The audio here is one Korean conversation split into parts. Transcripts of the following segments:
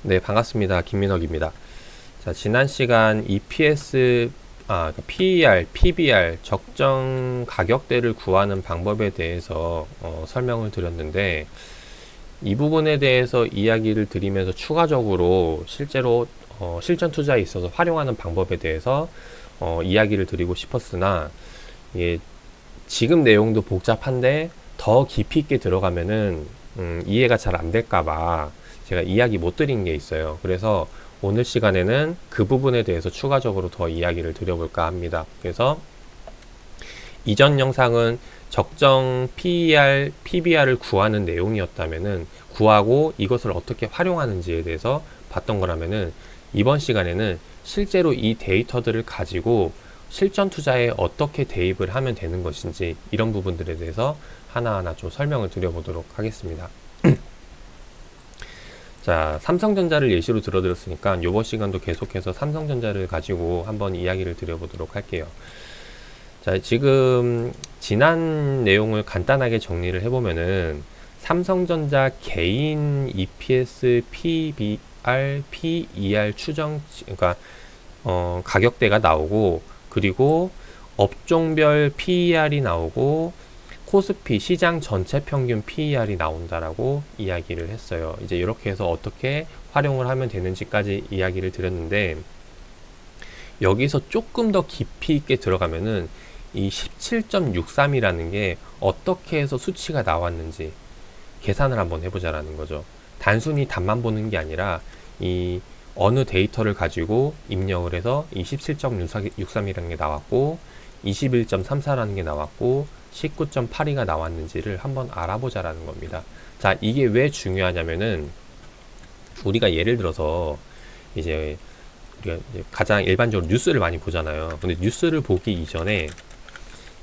네, 반갑습니다. 김민혁입니다. 자, 지난 시간 EPS, 그러니까 PER, PBR, 적정 가격대를 구하는 방법에 대해서 설명을 드렸는데, 이 부분에 대해서 이야기를 드리면서 추가적으로 실제로 실전 투자에 있어서 활용하는 방법에 대해서 이야기를 드리고 싶었으나, 예, 지금 내용도 복잡한데 더 깊이 있게 들어가면은 이해가 잘 안 될까봐 제가 이야기 못 드린 게 있어요. 그래서 오늘 시간에는 그 부분에 대해서 추가적으로 더 이야기를 드려볼까 합니다. 그래서 이전 영상은 적정 PER, PBR을 구하는 내용이었다면은 구하고 이것을 어떻게 활용하는지에 대해서 봤던 거라면은 이번 시간에는 실제로 이 데이터들을 가지고 실전 투자에 어떻게 대입을 하면 되는 것인지 이런 부분들에 대해서 하나하나 좀 설명을 드려보도록 하겠습니다. 자, 삼성전자를 예시로 들어드렸으니까 이번 시간도 계속해서 삼성전자를 가지고 한번 이야기를 드려보도록 할게요. 자, 지금 지난 내용을 간단하게 정리를 해보면은 삼성전자 개인 EPS, PBR, PER 추정, 그러니까 가격대가 나오고, 그리고 업종별 PER이 나오고, 코스피 시장 전체 평균 PER이 나온다라고 이야기를 했어요. 이제 이렇게 해서 어떻게 활용을 하면 되는지까지 이야기를 드렸는데, 여기서 조금 더 깊이 있게 들어가면은 이 17.63이라는 게 어떻게 해서 수치가 나왔는지 계산을 한번 해보자라는 거죠. 단순히 답만 보는 게 아니라 이 어느 데이터를 가지고 입력을 해서 이 17.63이라는 게 나왔고 21.34라는 게 나왔고 19.82가 나왔는지를 한번 알아보자라는 겁니다. 자, 이게 왜 중요하냐면은 우리가 예를 들어서 이제 우리가 이제 가장 일반적으로 뉴스를 많이 보잖아요. 근데 뉴스를 보기 이전에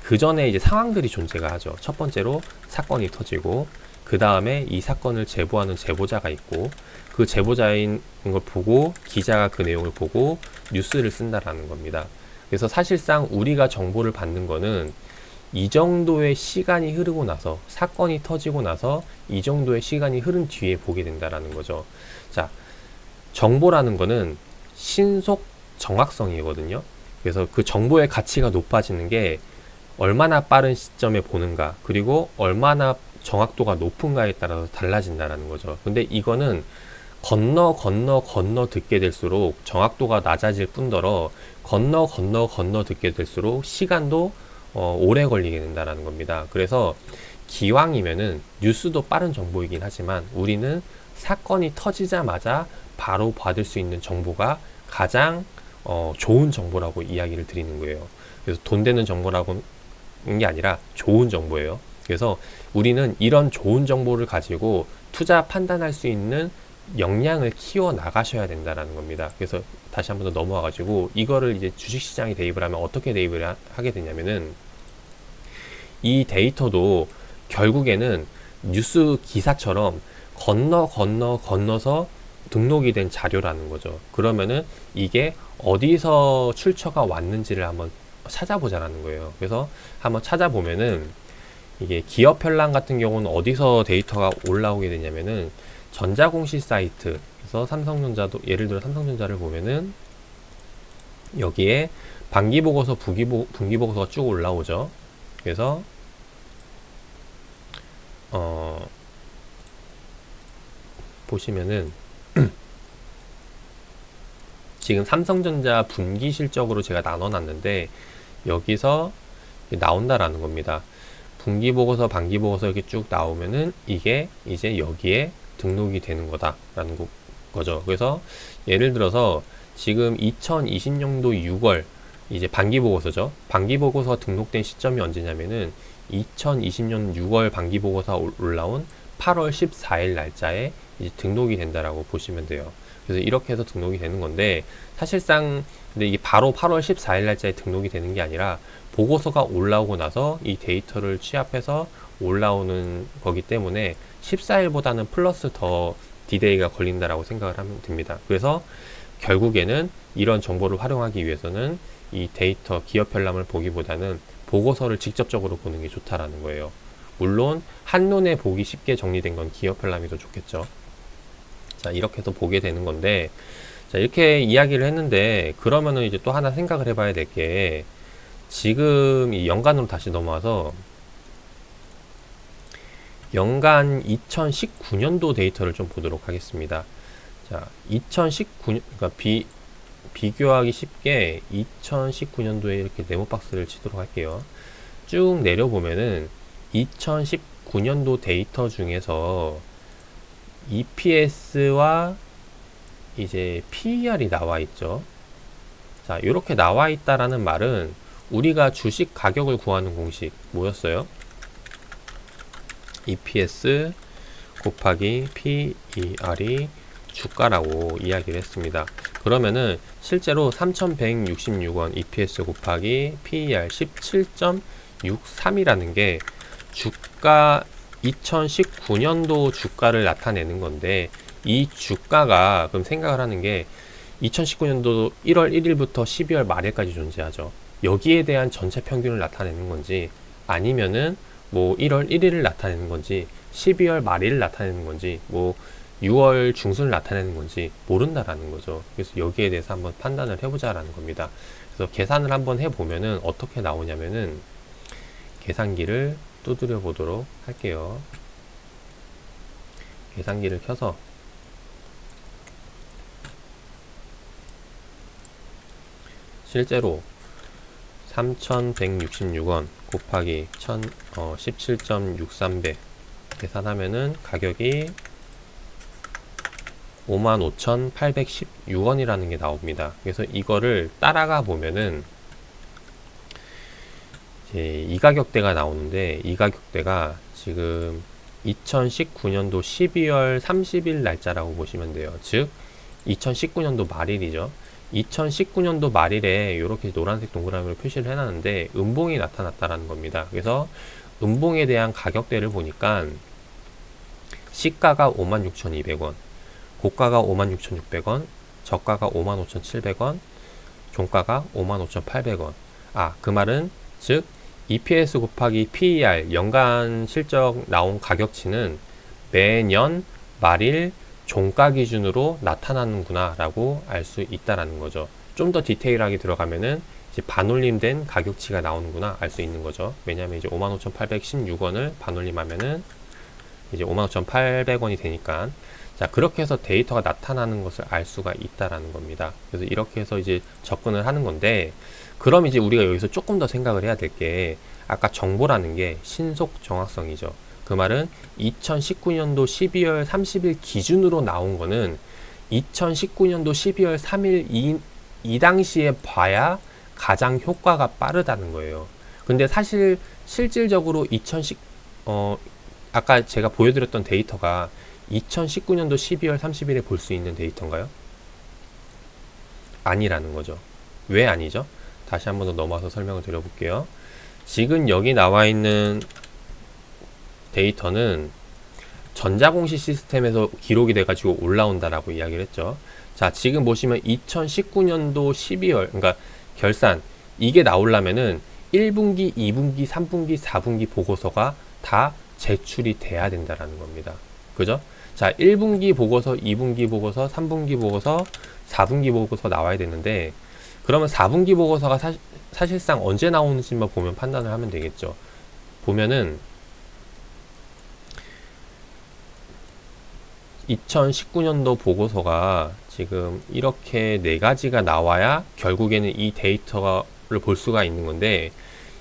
그 전에 이제 상황들이 존재가 하죠. 첫 번째로 사건이 터지고 그 다음에 이 사건을 제보하는 제보자가 있고 그 제보자인 걸 보고 기자가 그 내용을 보고 뉴스를 쓴다라는 겁니다. 그래서 사실상 우리가 정보를 받는 거는 이 정도의 시간이 흐르고 나서 사건이 터지고 나서 이 정도의 시간이 흐른 뒤에 보게 된다라는 거죠. 자, 정보라는 거는 신속 정확성이거든요. 그래서 그 정보의 가치가 높아지는 게 얼마나 빠른 시점에 보는가, 그리고 얼마나 정확도가 높은가에 따라서 달라진다라는 거죠. 근데 이거는 건너 듣게 될수록 정확도가 낮아질 뿐더러 건너 듣게 될수록 시간도 오래 걸리게 된다라는 겁니다. 그래서 기왕이면은 뉴스도 빠른 정보이긴 하지만 우리는 사건이 터지자마자 바로 받을 수 있는 정보가 가장 좋은 정보라고 이야기를 드리는 거예요. 그래서 돈 되는 정보라고 게 아니라 좋은 정보예요. 그래서 우리는 이런 좋은 정보를 가지고 투자 판단할 수 있는 역량을 키워 나가셔야 된다라는 겁니다. 그래서 다시 한번 더 넘어와 가지고 이거를 이제 주식시장에 대입을 하면 어떻게 대입을 하게 되냐면은 이 데이터도 결국에는 뉴스 기사처럼 건너서 등록이 된 자료라는 거죠. 그러면은 이게 어디서 출처가 왔는지를 한번 찾아보자라는 거예요. 그래서 한번 찾아보면은 이게 기업 현황 같은 경우는 어디서 데이터가 올라오게 되냐면은 전자공시 사이트. 그래서 삼성전자도 예를 들어 삼성전자를 보면은 여기에 반기보고서, 분기보고서가 쭉 올라오죠. 그래서 보시면은 지금 삼성전자 분기 실적으로 제가 나눠놨는데 여기서 나온다라는 겁니다. 분기 보고서, 반기 보고서 이렇게 쭉 나오면은 이게 이제 여기에 등록이 되는 거다라는 거죠. 그래서 예를 들어서 지금 2020년도 6월 이제 반기 보고서죠. 반기 보고서 등록된 시점이 언제냐면은 2020년 6월 반기 보고서 올라온 8월 14일 날짜에 이제 등록이 된다라고 보시면 돼요. 그래서 이렇게 해서 등록이 되는 건데 사실상 근데 이게 바로 8월 14일 날짜에 등록이 되는 게 아니라 보고서가 올라오고 나서 이 데이터를 취합해서 올라오는 거기 때문에 14일보다는 플러스 더 디데이가 걸린다라고 생각을 하면 됩니다. 그래서 결국에는 이런 정보를 활용하기 위해서는 이 데이터 기업 현황을 보기보다는 보고서를 직접적으로 보는 게 좋다라는 거예요. 물론 한눈에 보기 쉽게 정리된 건 기업 현황이 더 좋겠죠. 자, 이렇게 해서 보게 되는 건데, 자, 이렇게 이야기를 했는데, 그러면은 이제 또 하나 생각을 해봐야 될 게, 지금 이 연간으로 다시 넘어와서, 연간 2019년도 데이터를 좀 보도록 하겠습니다. 자, 2019년, 그러니까 비교하기 쉽게 2019년도에 이렇게 네모 박스를 치도록 할게요. 쭉 내려보면은 2019년도 데이터 중에서 EPS와 이제 PER이 나와 있죠. 자, 이렇게 나와 있다라는 말은 우리가 주식 가격을 구하는 공식 뭐였어요? EPS 곱하기 PER이 주가라고 이야기를 했습니다. 그러면은 실제로 3,166원 EPS 곱하기 PER 17.63이라는 게 주가 2019년도 주가를 나타내는 건데, 이 주가가 그럼 생각을 하는 게 2019년도 1월 1일부터 12월 말일까지 존재하죠. 여기에 대한 전체 평균을 나타내는 건지, 아니면은 뭐 1월 1일을 나타내는 건지, 12월 말일을 나타내는 건지, 뭐 6월 중순을 나타내는 건지 모른다라는 거죠. 그래서 여기에 대해서 한번 판단을 해보자라는 겁니다. 그래서 계산을 한번 해보면은 어떻게 나오냐면은, 계산기를 두드려 보도록 할게요. 계산기를 켜서 실제로 3,166원 곱하기 17.63배 계산하면은 가격이 55,816원이라는 게 나옵니다. 그래서 이거를 따라가 보면은 이제 이 가격대가 나오는데, 이 가격대가 지금 2019년도 12월 30일 날짜라고 보시면 돼요. 즉 2019년도 말일이죠. 2019년도 말일에 이렇게 노란색 동그라미로 표시를 해놨는데 음봉이 나타났다라는 겁니다. 그래서 음봉에 대한 가격대를 보니까 시가가 56,200원, 고가가 56,600원, 저가가 55,700원, 종가가 55,800원. 아, 그 말은 즉 EPS 곱하기 PER 연간 실적 나온 가격치는 매년 말일 종가 기준으로 나타나는구나 라고 알 수 있다라는 거죠. 좀 더 디테일하게 들어가면은 이제 반올림된 가격치가 나오는구나 알 수 있는 거죠. 왜냐하면 이제 55,816원을 반올림하면은 이제 55,800원이 되니까. 자, 그렇게 해서 데이터가 나타나는 것을 알 수가 있다라는 겁니다. 그래서 이렇게 해서 이제 접근을 하는 건데, 그럼 이제 우리가 여기서 조금 더 생각을 해야 될 게, 아까 정보라는 게 신속 정확성이죠. 그 말은 2019년도 12월 30일 기준으로 나온 거는 2019년도 12월 3일 이 당시에 봐야 가장 효과가 빠르다는 거예요. 근데 사실 실질적으로 아까 제가 보여드렸던 데이터가 2019년도 12월 30일에 볼 수 있는 데이터인가요? 아니라는 거죠. 왜 아니죠? 다시 한번 더 넘어와서 설명을 드려볼게요. 지금 여기 나와 있는 데이터는 전자공시 시스템에서 기록이 돼가지고 올라온다라고 이야기를 했죠. 자, 지금 보시면 2019년도 12월, 그러니까 결산, 이게 나오려면은 1분기, 2분기, 3분기, 4분기 보고서가 다 제출이 돼야 된다라는 겁니다. 그죠? 자, 1분기 보고서, 2분기 보고서, 3분기 보고서, 4분기 보고서 나와야 되는데, 그러면 4분기 보고서가 사실상 언제 나오는지만 보면 판단을 하면 되겠죠. 보면은 2019년도 보고서가 지금 이렇게 네 가지가 나와야 결국에는 이 데이터를 볼 수가 있는 건데,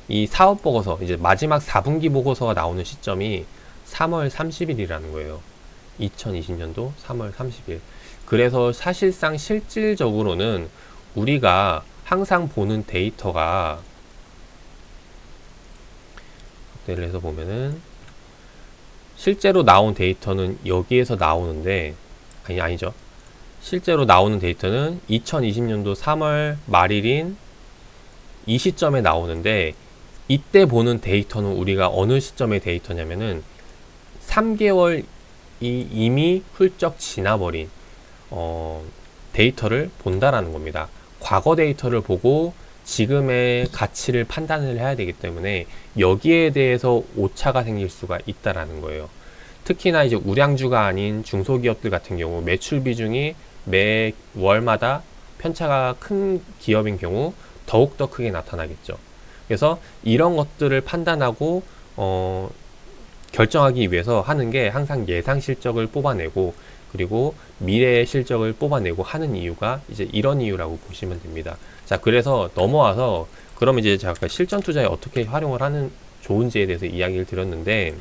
이 사업 보고서, 이제 마지막 4분기 보고서가 나오는 시점이 3월 30일이라는 거예요. 2020년도 3월 30일. 그래서 사실상 실질적으로는 우리가 항상 보는 데이터가, 확대를 해서 보면은 실제로 나온 데이터는 여기에서 나오는데, 아니죠. 실제로 나오는 데이터는 2020년도 3월 말일인 이 시점에 나오는데, 이때 보는 데이터는 우리가 어느 시점의 데이터냐면은 3개월이 이미 훌쩍 지나버린 데이터를 본다라는 겁니다. 과거 데이터를 보고 지금의 가치를 판단을 해야 되기 때문에 여기에 대해서 오차가 생길 수가 있다라는 거예요. 특히나 이제 우량주가 아닌 중소기업들 같은 경우 매출 비중이 매 월마다 편차가 큰 기업인 경우 더욱더 크게 나타나겠죠. 그래서 이런 것들을 판단하고 결정하기 위해서 하는 게 항상 예상 실적을 뽑아내고 그리고 미래의 실적을 뽑아내고 하는 이유가 이제 이런 이유라고 보시면 됩니다. 자, 그래서 넘어와서 그러면 이제 제가 실전 투자에 어떻게 활용을 하는 좋은지에 대해서 이야기를 드렸는데,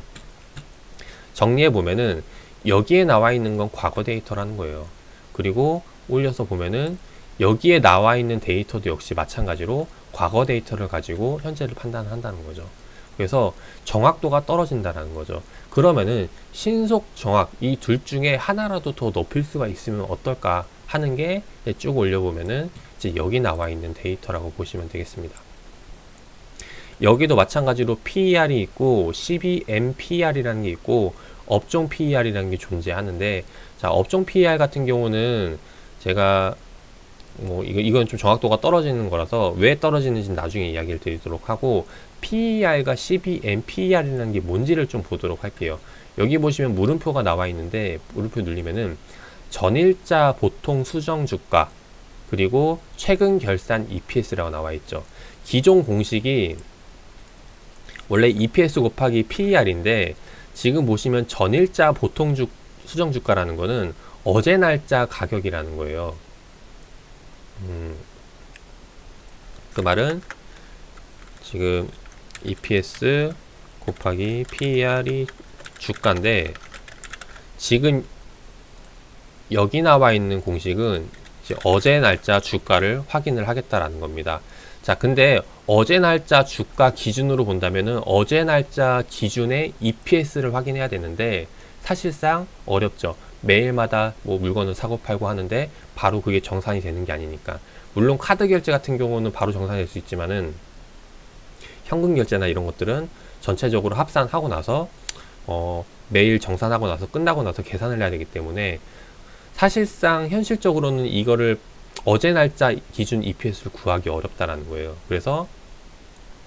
정리해 보면은 여기에 나와 있는 건 과거 데이터라는 거예요. 그리고 올려서 보면은 여기에 나와 있는 데이터도 역시 마찬가지로 과거 데이터를 가지고 현재를 판단한다는 거죠. 그래서 정확도가 떨어진다는 거죠. 그러면은 신속 정확 이 둘 중에 하나라도 더 높일 수가 있으면 어떨까 하는 게 쭉 올려보면은 이제 여기 나와 있는 데이터라고 보시면 되겠습니다. 여기도 마찬가지로 PER이 있고 CBM-PER이라는 게 있고 업종 PER이라는 게 존재하는데, 자, 업종 PER 같은 경우는 제가 이건 좀 정확도가 떨어지는 거라서 왜 떨어지는지 나중에 이야기를 드리도록 하고, PER과 CBM-PER이라는 게 뭔지를 좀 보도록 할게요. 여기 보시면 물음표가 나와 있는데 물음표 누르면은 전일자 보통 수정 주가 그리고 최근 결산 EPS라고 나와 있죠. 기존 공식이 원래 EPS 곱하기 PER인데 지금 보시면 전일자 보통 수정 주가라는 거는 어제 날짜 가격이라는 거예요. 그 말은 지금 EPS 곱하기 PER이 주가인데 지금 여기 나와 있는 공식은 이제 어제 날짜 주가를 확인을 하겠다라는 겁니다. 자, 근데 어제 날짜 주가 기준으로 본다면은 어제 날짜 기준의 EPS를 확인해야 되는데 사실상 어렵죠. 매일마다 뭐 물건을 사고 팔고 하는데 바로 그게 정산이 되는 게 아니니까. 물론 카드 결제 같은 경우는 바로 정산이 될 수 있지만은 현금 결제나 이런 것들은 전체적으로 합산하고 나서 매일 정산하고 나서 끝나고 나서 계산을 해야 되기 때문에 사실상 현실적으로는 이거를 어제 날짜 기준 EPS를 구하기 어렵다라는 거예요. 그래서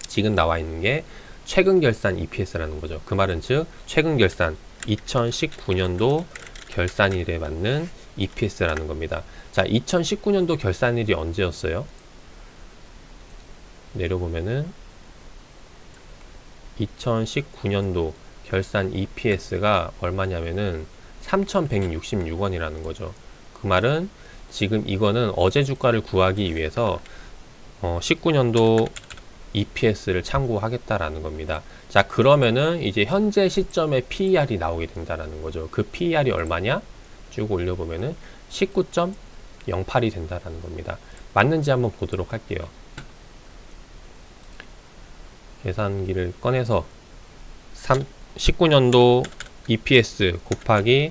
지금 나와 있는 게 최근 결산 EPS라는 거죠. 그 말은 즉 최근 결산 2019년도 결산일에 맞는 EPS라는 겁니다. 자, 2019년도 결산일이 언제였어요? 내려보면은 2019년도 결산 EPS가 얼마냐면은 3,166원이라는 거죠. 그 말은 지금 이거는 어제 주가를 구하기 위해서 19년도 EPS를 참고하겠다라는 겁니다. 자, 그러면은 이제 현재 시점에 PER이 나오게 된다라는 거죠. 그 PER이 얼마냐? 쭉 올려보면은 19.08이 된다라는 겁니다. 맞는지 한번 보도록 할게요. 계산기를 꺼내서 19년도 EPS 곱하기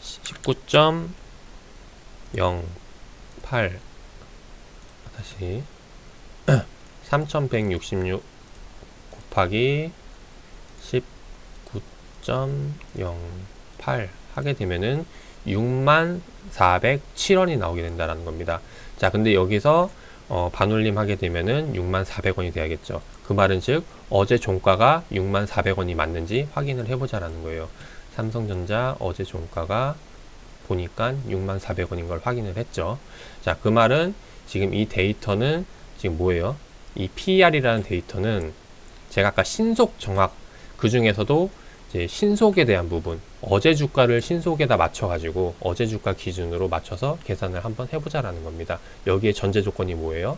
19.08 다시 3166 곱하기 19.08 하게 되면은 64,407원이 나오게 된다는 겁니다. 자, 근데 여기서 반올림 하게 되면은 64,400원이 돼야겠죠. 그 말은 즉 어제 종가가 64,400원이 맞는지 확인을 해보자라는 거예요. 삼성전자 어제 종가가 보니까 64,400원인 걸 확인을 했죠. 자, 그 말은 지금 이 데이터는 지금 뭐예요? 이 PER이라는 데이터는 제가 아까 신속 정확 그 중에서도 이제 신속에 대한 부분, 어제 주가를 신속에다 맞춰가지고 어제 주가 기준으로 맞춰서 계산을 한번 해보자라는 겁니다. 여기에 전제 조건이 뭐예요?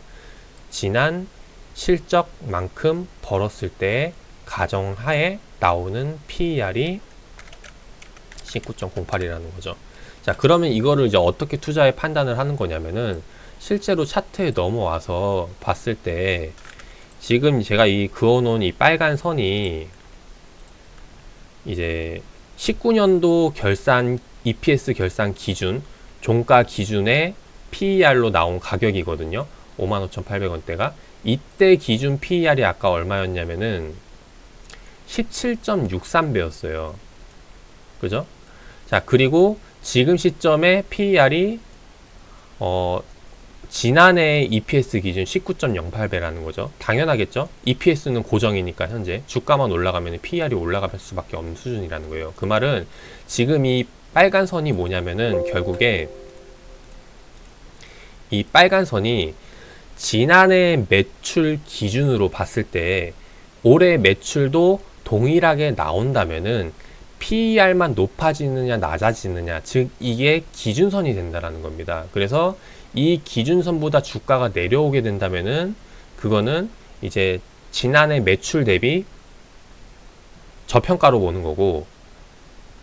지난 실적만큼 벌었을 때의 가정하에 나오는 PER이 19.08이라는 거죠. 자, 그러면 이거를 이제 어떻게 투자에 판단을 하는 거냐면은 실제로 차트에 넘어와서 봤을 때 지금 제가 이 그어놓은 이 빨간 선이 이제 19년도 결산 EPS 결산 기준 종가 기준의 PER로 나온 가격이거든요. 55,800원대가 이때 기준 PER이 아까 얼마였냐면은 17.63배였어요. 그죠? 자, 그리고 지금 시점에 PER이 지난해 EPS 기준 19.08배라는 거죠. 당연하겠죠. EPS는 고정이니까 현재 주가만 올라가면 PER이 올라갈 수밖에 없는 수준이라는 거예요. 그 말은 지금 이 빨간 선이 뭐냐면은 결국에 이 빨간 선이 지난해 매출 기준으로 봤을 때 올해 매출도 동일하게 나온다면은 PER만 높아지느냐 낮아지느냐, 즉 이게 기준선이 된다라는 겁니다. 그래서 이 기준선보다 주가가 내려오게 된다면은 그거는 이제 지난해 매출 대비 저평가로 보는 거고,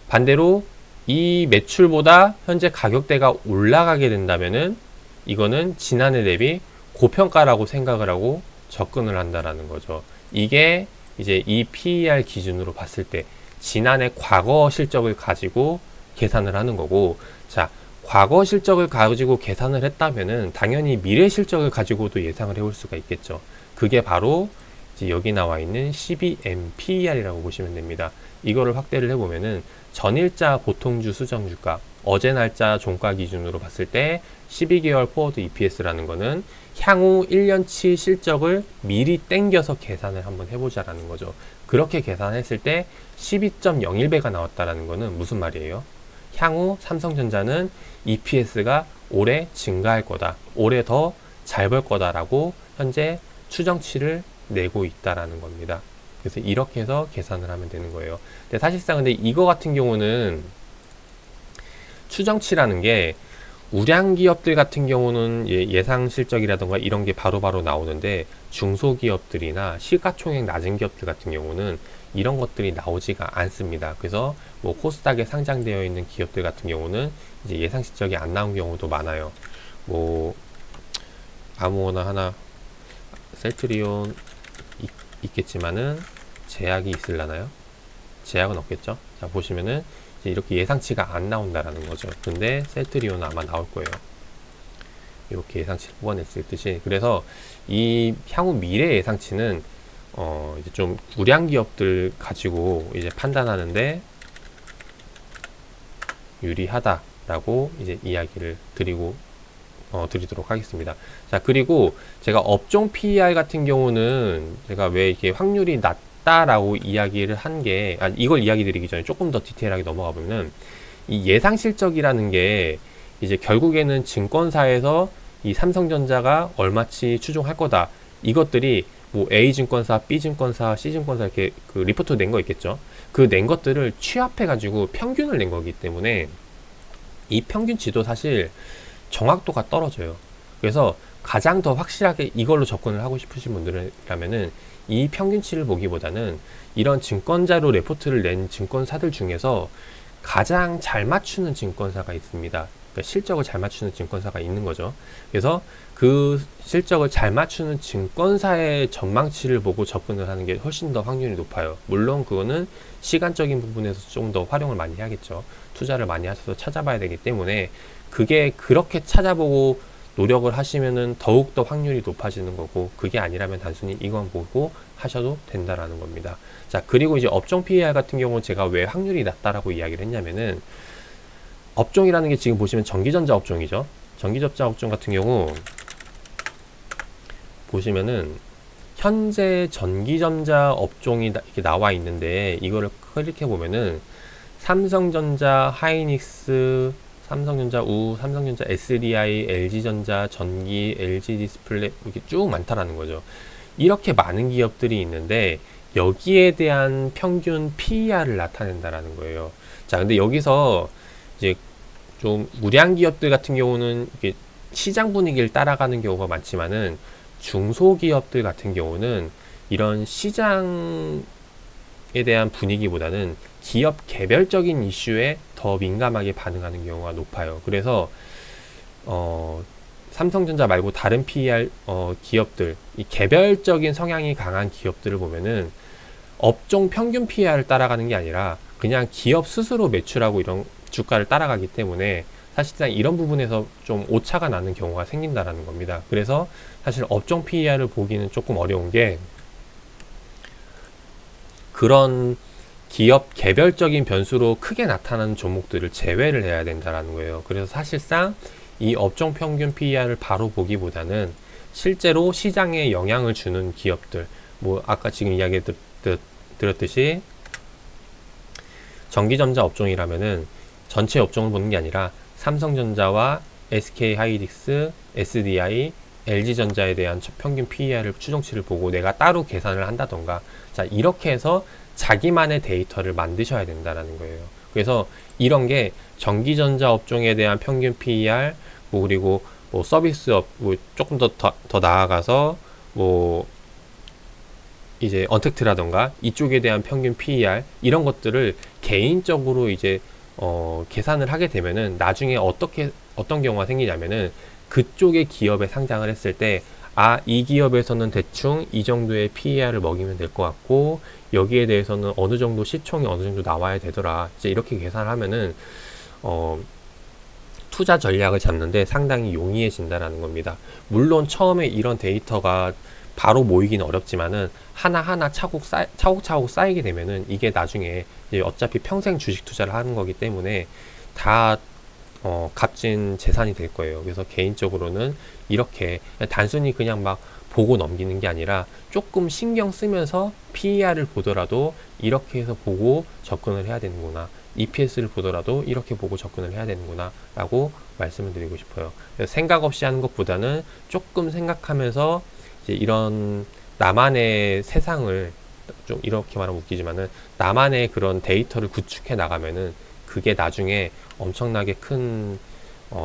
반대로 이 매출보다 현재 가격대가 올라가게 된다면은 이거는 지난해 대비 고평가라고 생각을 하고 접근을 한다라는 거죠. 이게 이제 이 PER 기준으로 봤을 때 지난해 과거 실적을 가지고 계산을 하는 거고, 자, 과거 실적을 가지고 계산을 했다면은 당연히 미래 실적을 가지고도 예상을 해볼 수가 있겠죠. 그게 바로 이제 여기 나와 있는 12MPER이라고 보시면 됩니다. 이거를 확대를 해보면은 전일자 보통주 수정주가, 어제 날짜 종가 기준으로 봤을 때 12개월 포워드 EPS라는 거는 향후 1년치 실적을 미리 땡겨서 계산을 한번 해보자라는 거죠. 그렇게 계산했을 때 12.01배가 나왔다라는 거는 무슨 말이에요? 향후 삼성전자는 EPS가 올해 증가할 거다, 올해 더 잘 벌 거다라고 현재 추정치를 내고 있다라는 겁니다. 그래서 이렇게 해서 계산을 하면 되는 거예요. 근데 사실상 근데 이거 같은 경우는 추정치라는 게 우량 기업들 같은 경우는 예상 실적이라던가 이런 게 바로바로 나오는데, 중소기업들이나 시가총액 낮은 기업들 같은 경우는 이런 것들이 나오지가 않습니다. 그래서 뭐 코스닥에 상장되어 있는 기업들 같은 경우는 이제 예상 실적이 안 나온 경우도 많아요. 뭐 아무거나 하나, 셀트리온 있겠지만은 제약이 있을라나요? 제약은 없겠죠. 자, 보시면은 이제 이렇게 예상치가 안 나온다라는 거죠. 근데 셀트리온은 아마 나올 거예요. 이렇게 예상치 뽑아냈을 듯이. 그래서 이 향후 미래 예상치는 이제 좀 우량 기업들 가지고 이제 판단하는데 유리하다라고 이제 이야기를 드리도록 하겠습니다. 자, 그리고 제가 업종 PER 같은 경우는 제가 왜 이렇게 확률이 낮다라고 이야기를 한 게, 이걸 이야기 드리기 전에 조금 더 디테일하게 넘어가 보면은, 이 예상 실적이라는 게 이제 결국에는 증권사에서 이 삼성전자가 얼마치 추종할 거다, 이것들이 뭐 A증권사, B증권사, C증권사 이렇게 그 리포트 낸 거 있겠죠. 그 낸 것들을 취합해 가지고 평균을 낸 거기 때문에 이 평균치도 사실 정확도가 떨어져요. 그래서 가장 더 확실하게 이걸로 접근을 하고 싶으신 분들이라면은 이 평균치를 보기보다는 이런 증권자료 레포트를 낸 증권사들 중에서 가장 잘 맞추는 증권사가 있습니다. 그러니까 실적을 잘 맞추는 증권사가 있는 거죠. 그래서 그 실적을 잘 맞추는 증권사의 전망치를 보고 접근을 하는 게 훨씬 더 확률이 높아요. 물론 그거는 시간적인 부분에서 좀 더 활용을 많이 해야겠죠. 투자를 많이 하셔서 찾아봐야 되기 때문에, 그게 그렇게 찾아보고 노력을 하시면은 더욱더 확률이 높아지는 거고, 그게 아니라면 단순히 이건 보고 하셔도 된다라는 겁니다. 자, 그리고 이제 업종 PER 같은 경우 제가 왜 확률이 낮다라고 이야기를 했냐면은, 업종이라는 게 지금 보시면 전기전자 업종이죠. 전기전자 업종 같은 경우 보시면은 현재 전기전자 업종이 이렇게 나와 있는데, 이거를 클릭해 보면은 삼성전자, 하이닉스, 삼성전자 우, 삼성전자 SDI, LG전자, 전기, LG디스플레이 이렇게 쭉 많다라는 거죠. 이렇게 많은 기업들이 있는데 여기에 대한 평균 PER를 나타낸다라는 거예요. 자, 근데 여기서 이제 좀 우량 기업들 같은 경우는 이렇게 시장 분위기를 따라가는 경우가 많지만은, 중소기업들 같은 경우는 이런 시장에 대한 분위기보다는 기업 개별적인 이슈에 더 민감하게 반응하는 경우가 높아요. 그래서 삼성전자 말고 다른 PER 기업들, 이 개별적인 성향이 강한 기업들을 보면은 업종 평균 PER을 따라가는 게 아니라 그냥 기업 스스로 매출하고 이런 주가를 따라가기 때문에 사실상 이런 부분에서 좀 오차가 나는 경우가 생긴다라는 겁니다. 그래서 사실 업종 PER을 보기는 조금 어려운 게, 그런 기업 개별적인 변수로 크게 나타나는 종목들을 제외를 해야 된다라는 거예요. 그래서 사실상 이 업종 평균 PER을 바로 보기보다는 실제로 시장에 영향을 주는 기업들, 뭐 아까 지금 이야기 드렸듯이 전기전자 업종이라면은 전체 업종을 보는 게 아니라 삼성전자와 SK하이닉스, SDI, LG전자에 대한 평균 PER을 추정치를 보고 내가 따로 계산을 한다던가, 자 이렇게 해서 자기만의 데이터를 만드셔야 된다라는 거예요. 그래서 이런 게 전기전자 업종에 대한 평균 PER, 뭐 그리고 뭐 서비스업, 뭐 조금 더 나아가서 뭐 이제 언택트라던가 이쪽에 대한 평균 PER 이런 것들을 개인적으로 이제 계산을 하게 되면은 나중에 어떤 경우가 생기냐면은 그쪽의 기업에 상장을 했을 때 이 기업에서는 대충 이 정도의 PER을 먹이면 될 것 같고 여기에 대해서는 어느 정도 시총이 어느 정도 나와야 되더라. 이제 이렇게 계산을 하면은 투자 전략을 잡는데 상당히 용이해진다라는 겁니다. 물론 처음에 이런 데이터가 바로 모이기는 어렵지만은 하나하나 차곡차곡 쌓이게 되면은 이게 나중에 이제 어차피 평생 주식 투자를 하는 거기 때문에 다 값진 재산이 될 거예요. 그래서 개인적으로는 이렇게 단순히 그냥 막 보고 넘기는 게 아니라 조금 신경 쓰면서 PER을 보더라도 이렇게 해서 보고 접근을 해야 되는구나. EPS를 보더라도 이렇게 보고 접근을 해야 되는구나 라고 말씀을 드리고 싶어요. 생각 없이 하는 것보다는 조금 생각하면서 이제 이런 나만의 세상을, 좀 이렇게 말하면 웃기지만은 나만의 그런 데이터를 구축해 나가면은 그게 나중에 엄청나게 큰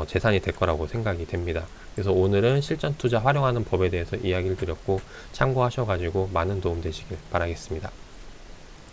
재산이 될 거라고 생각이 됩니다. 그래서 오늘은 실전 투자 활용하는 법에 대해서 이야기를 드렸고 참고하셔가지고 많은 도움 되시길 바라겠습니다.